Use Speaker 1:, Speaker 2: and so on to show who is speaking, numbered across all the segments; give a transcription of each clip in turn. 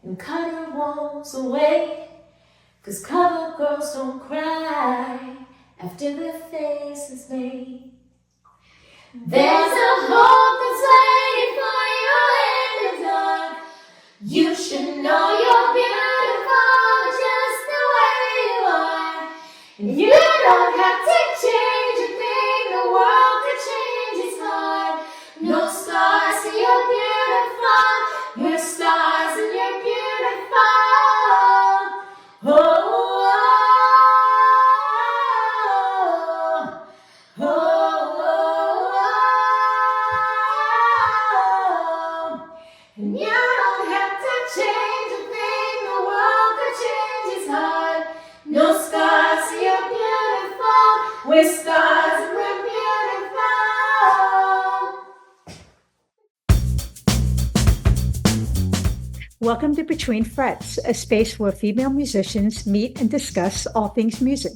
Speaker 1: and cut her walls away. 'Cause cover girls don't cry after their face is made. There's a hope that's waiting for you in the dark. You should know you're beautiful just the way you are. And you don't have to change a thing, the world could change its heart. No scars, so you're beautiful. You're stars and you're beautiful. Oh, oh, oh, oh, oh. And you don't have to change a thing, the world could change its heart. No scars, so you're beautiful. We're stars and we're beautiful.
Speaker 2: Welcome to Between Frets, a space where female musicians meet and discuss all things music.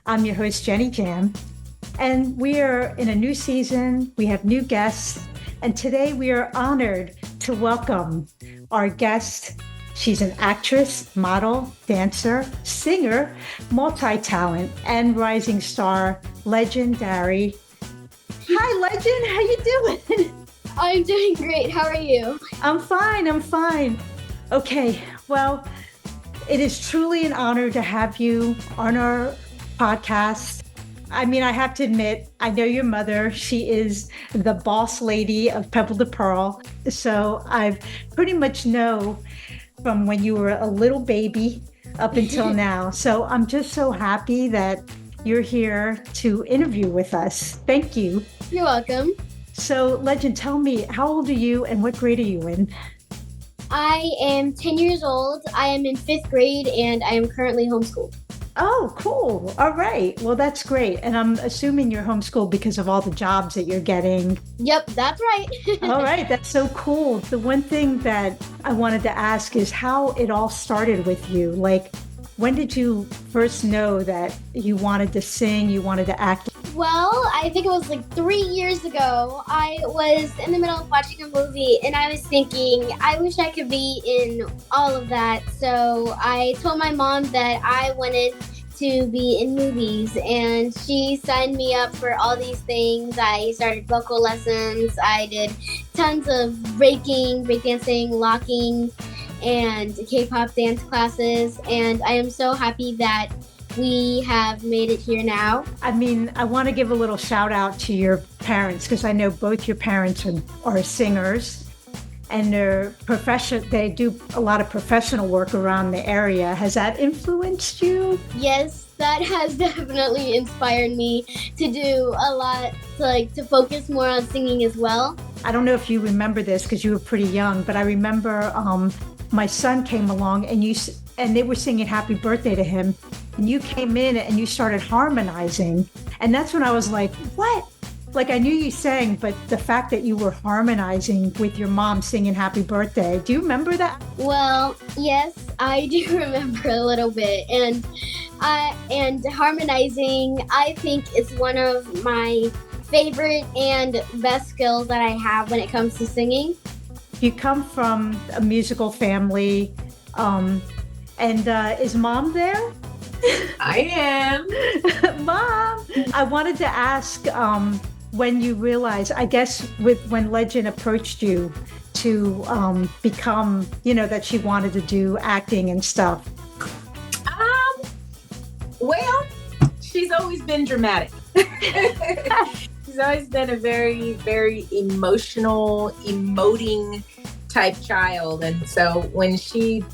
Speaker 2: I'm your host, Genny Jam, and we are in a new season. We have new guests, and today we are honored to welcome our guest. She's an actress, model, dancer, singer, multi-talent, and rising star, Legen Dari. Hi, Legen. How you doing?
Speaker 3: I'm doing great. How are you?
Speaker 2: I'm fine. Okay, well, it is truly an honor to have you on our podcast. I mean, I have to admit, I know your mother. She is the boss lady of Pebble to Pearl. So I've pretty much know from when you were a little baby up until now. So I'm just so happy that you're here to interview with us. Thank you.
Speaker 3: You're welcome.
Speaker 2: So, Legen, tell me, how old are you and what grade are you in?
Speaker 3: I am 10 years old. I am in 5th grade and I am currently homeschooled.
Speaker 2: Oh, cool. All right. Well, that's great. And I'm assuming you're homeschooled because of all the jobs that you're getting.
Speaker 3: Yep, that's right.
Speaker 2: All right. That's so cool. The one thing that I wanted to ask is how it all started with you. Like, when did you first know that you wanted to sing, you wanted to act?
Speaker 3: Well, I think it was like 3 years ago. I was in the middle of watching a movie and I was thinking, I wish I could be in all of that. So I told my mom that I wanted to be in movies and she signed me up for all these things. I started vocal lessons. I did tons of breakdancing, locking, and K-pop dance classes. And I am so happy that we have made it here now.
Speaker 2: I mean, I want to give a little shout out to your parents because I know both your parents are singers and they do a lot of professional work around the area. Has that influenced you?
Speaker 3: Yes, that has definitely inspired me to do a lot, to focus more on singing as well.
Speaker 2: I don't know if you remember this because you were pretty young, but I remember my son came along and they were singing Happy Birthday to him. And you came in and you started harmonizing. And that's when I was like, what? Like, I knew you sang, but the fact that you were harmonizing with your mom singing Happy Birthday, do you remember that?
Speaker 3: Well, yes, I do remember a little bit. And harmonizing, I think, is one of my favorite and best skills that I have when it comes to singing.
Speaker 2: You come from a musical family, and is Mom there?
Speaker 4: I am.
Speaker 2: Mom, I wanted to ask when you realized, I guess when Legen approached you to become, that she wanted to do acting and stuff.
Speaker 4: Well, she's always been dramatic. She's always been a very, very emotional, emoting type child. And so when she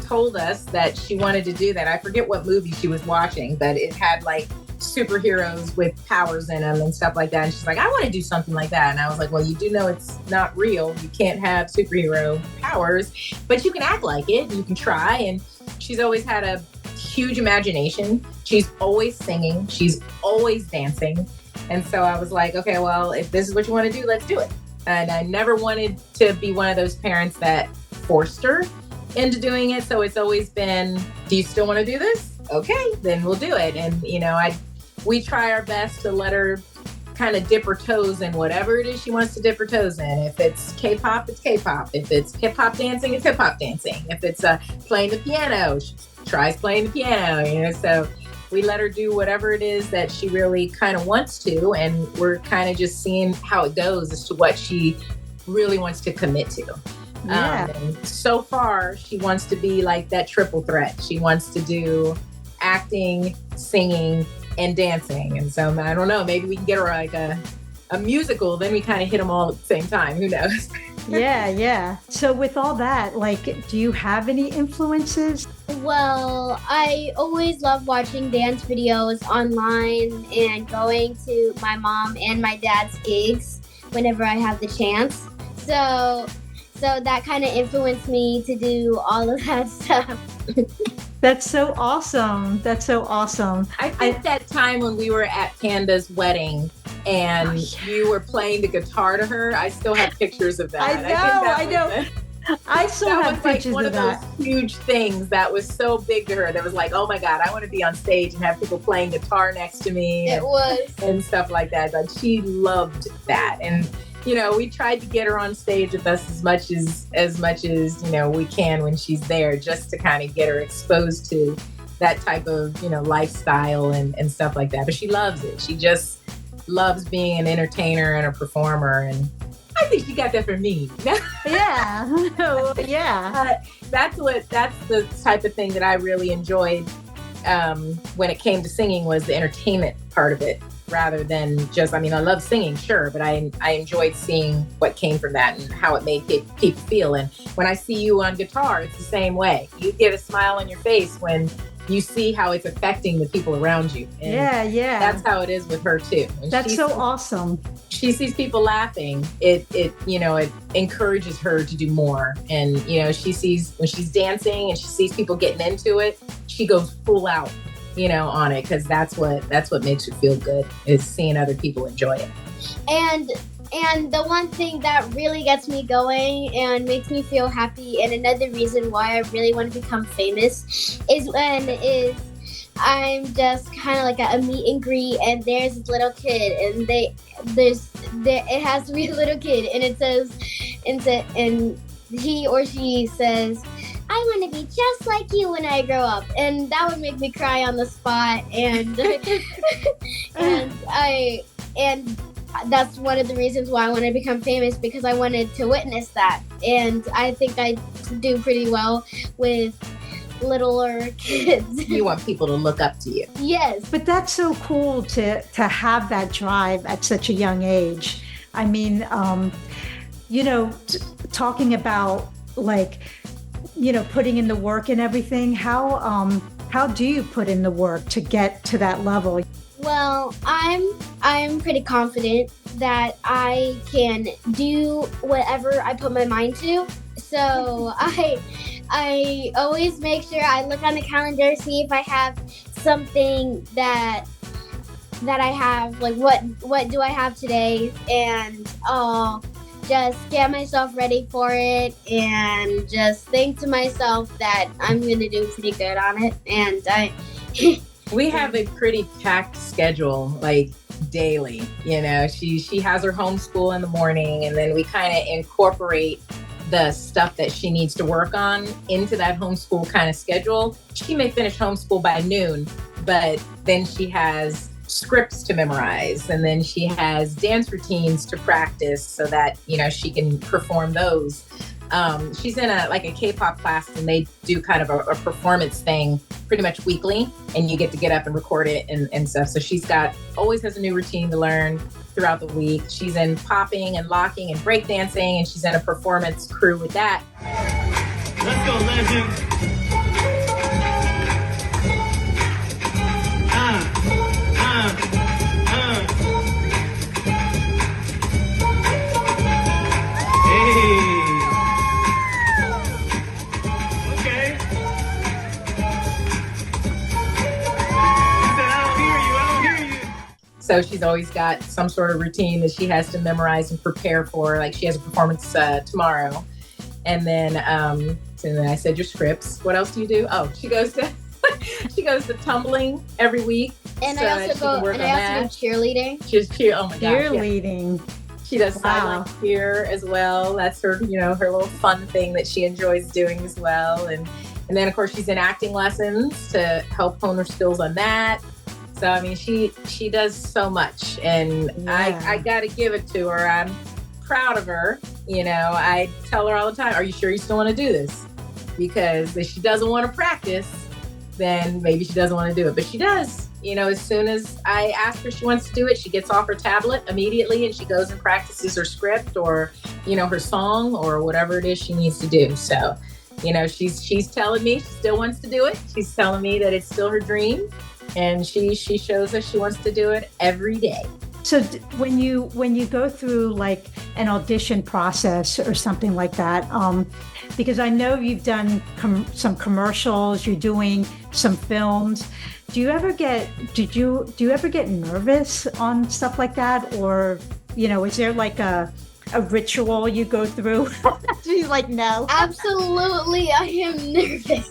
Speaker 4: told us that she wanted to do that, I forget what movie she was watching, but it had like superheroes with powers in them and stuff like that. And she's like, I want to do something like that. And I was like, well, you do know it's not real. You can't have superhero powers, but you can act like it. You can try. And she's always had a huge imagination. She's always singing. She's always dancing. And so I was like, okay, well, if this is what you want to do, let's do it. And I never wanted to be one of those parents that forced her into doing it. So it's always been, do you still want to do this? Okay, then we'll do it. And, we try our best to let her kind of dip her toes in whatever it is she wants to dip her toes in. If it's K-pop, it's K-pop. If it's hip-hop dancing, it's hip-hop dancing. If it's playing the piano, she tries playing the piano, so we let her do whatever it is that she really kind of wants to, and we're kind of just seeing how it goes as to what she really wants to commit to.
Speaker 2: Yeah.
Speaker 4: And so far, she wants to be like that triple threat. She wants to do acting, singing, and dancing. And so I don't know, maybe we can get her like a musical, then we kind of hit them all at the same time. Who knows?
Speaker 2: Yeah. So with all that, like, do you have any influences?
Speaker 3: Well, I always love watching dance videos online and going to my mom and my dad's gigs whenever I have the chance. So that kind of influenced me to do all of that stuff.
Speaker 2: That's so awesome.
Speaker 4: I think that time when we were at Panda's wedding and you were playing the guitar to her, I still have pictures of that.
Speaker 2: I know. I still have pictures
Speaker 4: one
Speaker 2: of that.
Speaker 4: Those huge things that was so big to her. That was like, oh my God, I want to be on stage and have people playing guitar next to me.
Speaker 3: It was.
Speaker 4: And stuff like that. But she loved that. And we tried to get her on stage with us as much as we can when she's there, just to kind of get her exposed to that type of lifestyle and stuff like that. But she loves it. She just loves being an entertainer and a performer, and I think she got that from me.
Speaker 2: Yeah.
Speaker 4: That's the type of thing that I really enjoyed when it came to singing, was the entertainment part of it, rather than just, I love singing, sure, but I enjoyed seeing what came from that and how it made people feel. And when I see you on guitar, it's the same way. You get a smile on your face when you see how it's affecting the people around you. And
Speaker 2: yeah.
Speaker 4: That's how it is with her too. When
Speaker 2: That's so awesome.
Speaker 4: She sees people laughing, it encourages her to do more. And she sees when she's dancing and she sees people getting into it, she goes full out on it, because that's what makes her feel good, is seeing other people enjoy it.
Speaker 3: And the one thing that really gets me going and makes me feel happy, and another reason why I really want to become famous, is I'm just kind of like at a meet and greet, and there's this little kid, and it has to be a little kid, and it says, and he or she says, I want to be just like you when I grow up. And that would make me cry on the spot. And and that's one of the reasons why I want to become famous, because I wanted to witness that. And I think I do pretty well with littler kids.
Speaker 4: You want people to look up to you.
Speaker 3: Yes.
Speaker 2: But that's so cool to have that drive at such a young age. Talking about putting in the work and everything, how do you put in the work to get to that level?
Speaker 3: Well, I'm pretty confident that I can do whatever I put my mind to. So I always make sure I look on the calendar, see if I have something that I have, like what do I have today, and I'll just get myself ready for it and just think to myself that I'm going to do pretty good on it. And
Speaker 4: we have a pretty packed schedule, like daily. She has her homeschool in the morning, and then we kind of incorporate the stuff that she needs to work on into that homeschool kind of schedule. She may finish homeschool by noon, but then she has scripts to memorize, and then she has dance routines to practice so that she can perform those. She's in a K-pop class, and they do kind of a performance thing pretty much weekly, and you get to get up and record it and stuff. So she's always has a new routine to learn throughout the week. She's in popping and locking and breakdancing, and she's in a performance crew with that.
Speaker 5: Let's go, Legend.
Speaker 4: So she's always got some sort of routine that she has to memorize and prepare for. Like, she has a performance tomorrow. And then I said, your scripts. What else do you do? Oh, she goes to tumbling every week.
Speaker 3: And
Speaker 4: so
Speaker 3: I also
Speaker 4: she can work on that.
Speaker 3: do cheerleading.
Speaker 4: She's cheer. Oh my gosh, yeah.
Speaker 2: Cheerleading.
Speaker 4: She does
Speaker 2: Wow.
Speaker 4: silent cheer as well. That's her, her little fun thing that she enjoys doing as well. And then of course she's in acting lessons to help hone her skills on that. So I mean, she does so much, and
Speaker 2: Yeah.
Speaker 4: I got to give it to her. I'm proud of her. I tell her all the time, "Are you sure you still want to do this?" Because if she doesn't want to practice, then maybe she doesn't want to do it. But she does. As soon as I ask her she wants to do it, she gets off her tablet immediately and she goes and practices her script or, her song or whatever it is she needs to do. So, she's telling me she still wants to do it. She's telling me that it's still her dream, and she shows us she wants to do it every day.
Speaker 2: So when you go through like an audition process or something like that, because I know you've done some commercials, you're doing some films. Do you ever get nervous on stuff like that, or is there like a ritual you go through? She's like, no.
Speaker 3: Absolutely, I am nervous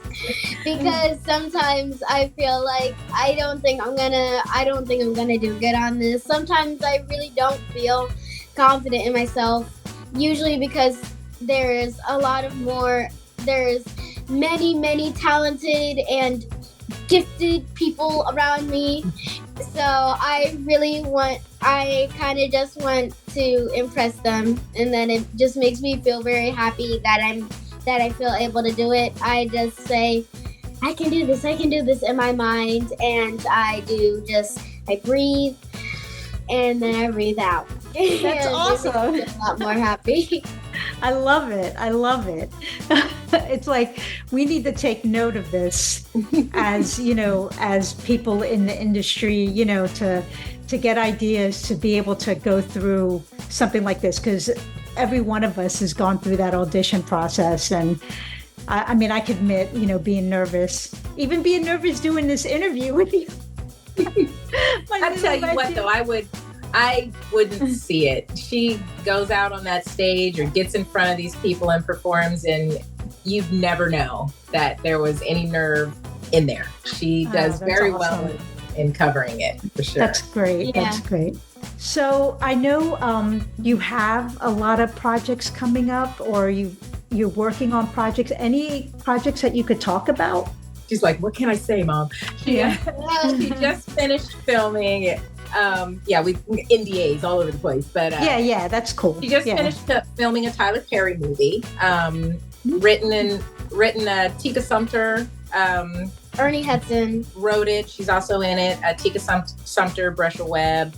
Speaker 3: because sometimes I feel like I don't think I'm gonna do good on this. Sometimes I really don't feel confident in myself. Usually because there's many talented and gifted people around me. So I kind of just want to impress them, and then it just makes me feel very happy that I feel able to do it. I just say, I can do this in my mind, and I breathe, and then I breathe out.
Speaker 2: That's awesome.
Speaker 3: It makes me feel a lot more happy.
Speaker 2: I love it. It's like we need to take note of this as, as people in the industry, to get ideas to be able to go through something like this, because every one of us has gone through that audition process. And I mean, I could admit, being nervous, even being nervous doing this interview with you.
Speaker 4: I tell you what, though, I wouldn't see it. She goes out on that stage or gets in front of these people and performs, and you'd never know that there was any nerve in there. She does very
Speaker 2: awesome.
Speaker 4: well in covering it, for sure.
Speaker 2: That's great.
Speaker 3: Yeah.
Speaker 2: That's great. So I know you have a lot of projects coming up, or you're working on projects. Any projects that you could talk about?
Speaker 4: She's like, what can I say, Mom? She just finished filming it. We NDAs all over the place, but
Speaker 2: yeah, that's cool.
Speaker 4: She just finished filming a Tyler Perry movie, written Tika Sumpter,
Speaker 3: Ernie Hudson
Speaker 4: wrote it. She's also in it. Tika Sumpter, Brusha Webb,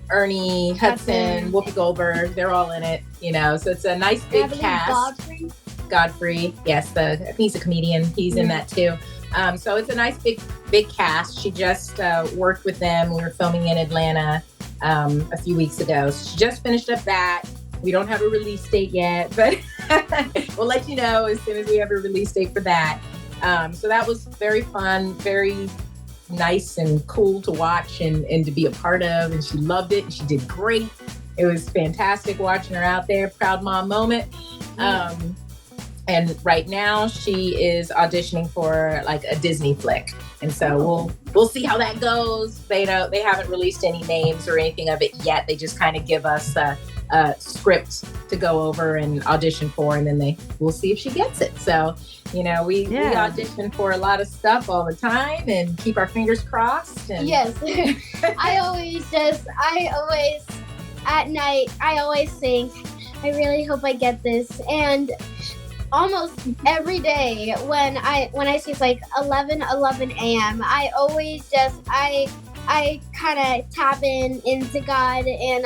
Speaker 4: Ernie Hudson, Whoopi Goldberg. They're all in it. So it's a nice big cast. Godfrey, yes, I think he's a comedian. He's in that too. So it's a nice big cast. She just worked with them. We were filming in Atlanta a few weeks ago. So she just finished up that. We don't have a release date yet, but we'll let you know as soon as we have a release date for that. So that was very fun, very nice and cool to watch and to be a part of. And she loved it. And she did great. It was fantastic watching her out there. Proud mom moment. And right now she is auditioning for like a Disney flick. And so we'll see how that goes. They haven't released any names or anything of it yet. They just kind of give us a script to go over and audition for, and then we'll see if she gets it. So, we audition for a lot of stuff all the time and keep our fingers crossed. And
Speaker 3: yes. I always at night, I always think, I really hope I get this. And almost every day when I see it's like 11 a.m., I always I kind of tap into God, and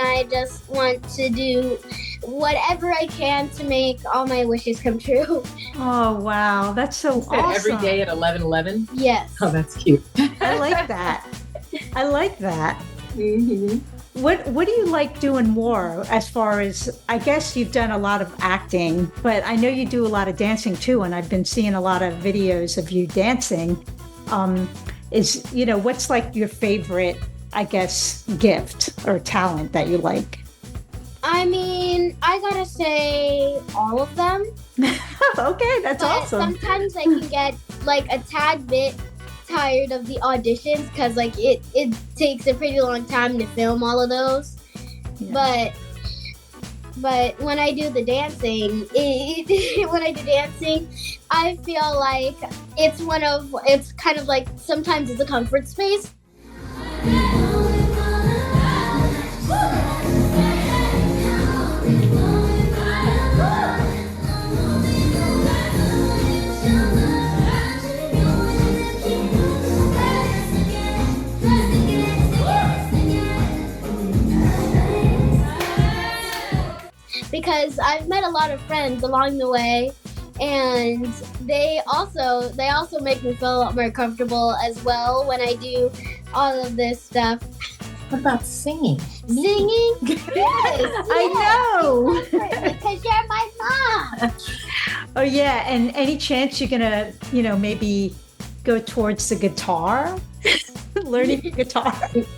Speaker 3: I just want to do whatever I can to make all my wishes come true.
Speaker 2: Oh, wow. That's so awesome.
Speaker 4: Every day at 11:11?
Speaker 3: Yes.
Speaker 4: Oh, that's cute.
Speaker 2: I like that.
Speaker 4: Mm-hmm.
Speaker 2: What do you like doing more, as far as, I guess you've done a lot of acting, but I know you do a lot of dancing too, and I've been seeing a lot of videos of you dancing. What's like your favorite, I guess, gift or talent that you like?
Speaker 3: I mean, I gotta say all of them.
Speaker 2: Okay, that's
Speaker 3: but
Speaker 2: awesome.
Speaker 3: Sometimes I can get like a tad bit tired of the auditions because like it takes a pretty long time to film all of those.
Speaker 2: Yeah.
Speaker 3: But when I do the dancing, I feel like it's kind of like sometimes it's a comfort space. Because I've met a lot of friends along the way, and they also make me feel a lot more comfortable as well when I do all of this stuff.
Speaker 4: What about singing?
Speaker 3: Singing? Yes,
Speaker 2: I know.
Speaker 3: because you're my mom.
Speaker 2: Oh yeah, and any chance you're gonna, maybe go towards the guitar, learning guitar?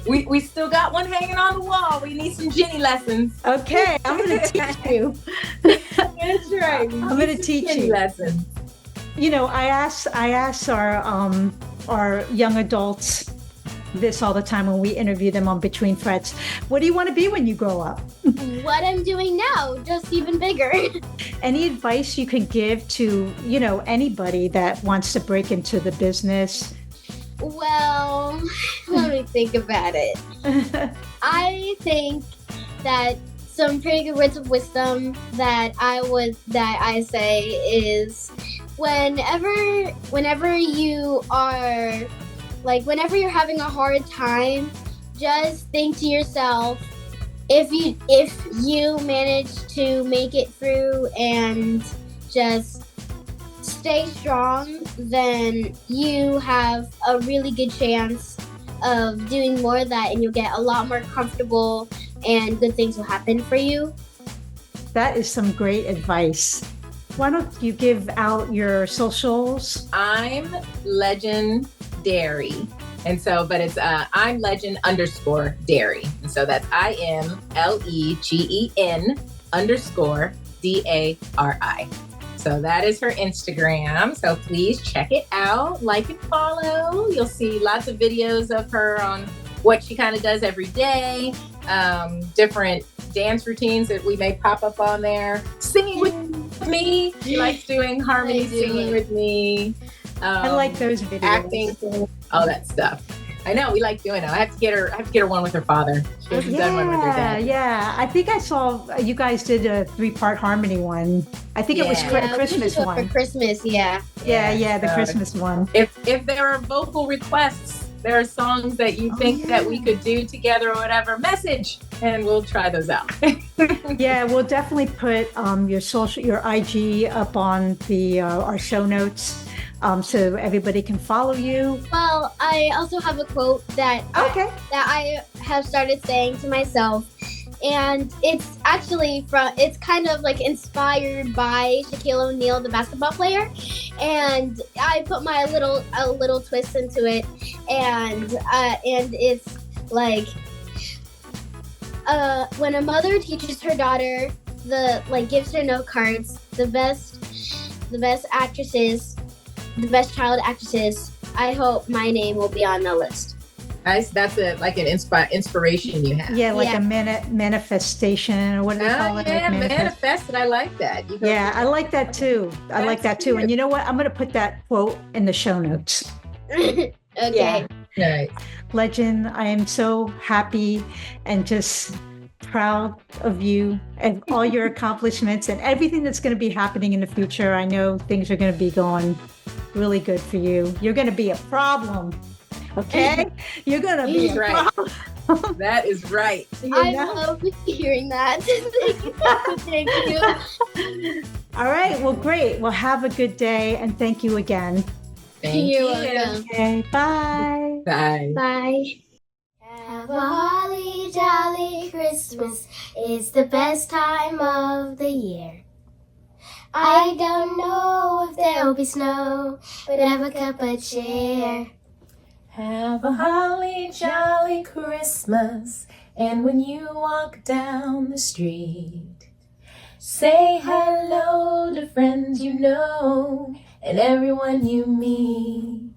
Speaker 4: We still got one hanging on the wall. We need some Genny lessons.
Speaker 2: Okay, I'm gonna teach you.
Speaker 4: That's right.
Speaker 2: I'm gonna teach
Speaker 4: Genny
Speaker 2: you.
Speaker 4: lessons.
Speaker 2: I ask our young adults this all the time when we interview them on Between Threads. What do you want to be when you grow up?
Speaker 3: What I'm doing now, just even bigger.
Speaker 2: Any advice you could give to, anybody that wants to break into the business?
Speaker 3: Well, let me think about it. I think that some pretty good words of wisdom that I say is whenever you're having a hard time, just think to yourself, if you manage to make it through and just stay strong, then you have a really good chance of doing more of that, and you'll get a lot more comfortable and good things will happen for you.
Speaker 2: That is some great advice. Why don't you give out your socials?
Speaker 4: I'm Legen Dari. And so, but it's I'm Legen_Dari. And so that's IMLEGEN_DARI. So that is her Instagram. So please check it out, like and follow. You'll see lots of videos of her on what she kind of does every day, different dance routines that we may pop up on there. Singing with me. She likes doing harmony singing with me.
Speaker 2: I like those videos.
Speaker 4: Acting, all that stuff. I know, we like doing it. I have to get her one with her father. She hasn't done one with her dad.
Speaker 2: Yeah. I think I saw you guys did a 3-part harmony one. I think it was Christmas one.
Speaker 3: For Christmas, yeah.
Speaker 2: The Christmas one.
Speaker 4: If there are vocal requests, there are songs that you think that we could do together or whatever, message, and we'll try those out.
Speaker 2: Yeah, we'll definitely put your IG up on the our show notes. So everybody can follow you.
Speaker 3: Well, I also have a quote that I have started saying to myself, and it's actually it's kind of like inspired by Shaquille O'Neal, the basketball player, and I put a little twist into it, and it's like when a mother teaches her daughter gives her note cards, the best child actresses, I hope my name will be on the list.
Speaker 4: Nice. That's an inspiration you have.
Speaker 2: Yeah, a manifestation, or what do they call it?
Speaker 4: Yeah, manifested. I like that.
Speaker 2: I like that too. I like that too. And you know what? I'm going to put that quote in the show notes.
Speaker 3: Okay.
Speaker 2: Yeah.
Speaker 4: Nice.
Speaker 2: Legen, I am so happy and just proud of you and all your accomplishments and everything that's going to be happening in the future. I know things are going to be going really good for you. You're going to be a problem. Okay? You're going to be a problem.
Speaker 4: That is right.
Speaker 3: I love hearing that. Thank you.
Speaker 2: All right. Well, great. Well, have a good day and thank you again.
Speaker 4: Thank you.
Speaker 2: Okay. Bye.
Speaker 4: Bye.
Speaker 3: Bye.
Speaker 1: Have a holly jolly Christmas. It's the best time of the year. I don't know if there'll be snow, but have a cup of cheer.
Speaker 4: Have a holly jolly Christmas, and when you walk down the street, say hello to friends you know and everyone you meet.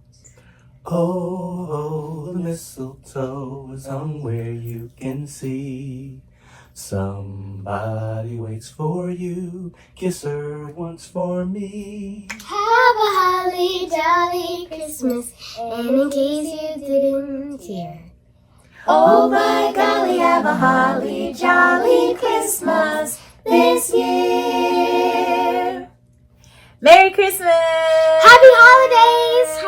Speaker 6: Oh, the mistletoe is hung where you can see. Somebody waits for you. Kiss her once for me.
Speaker 3: Have a holly jolly Christmas, and in case you didn't hear,
Speaker 1: Oh by golly, have a holly jolly Christmas this year. Merry Christmas!
Speaker 3: happy holidays!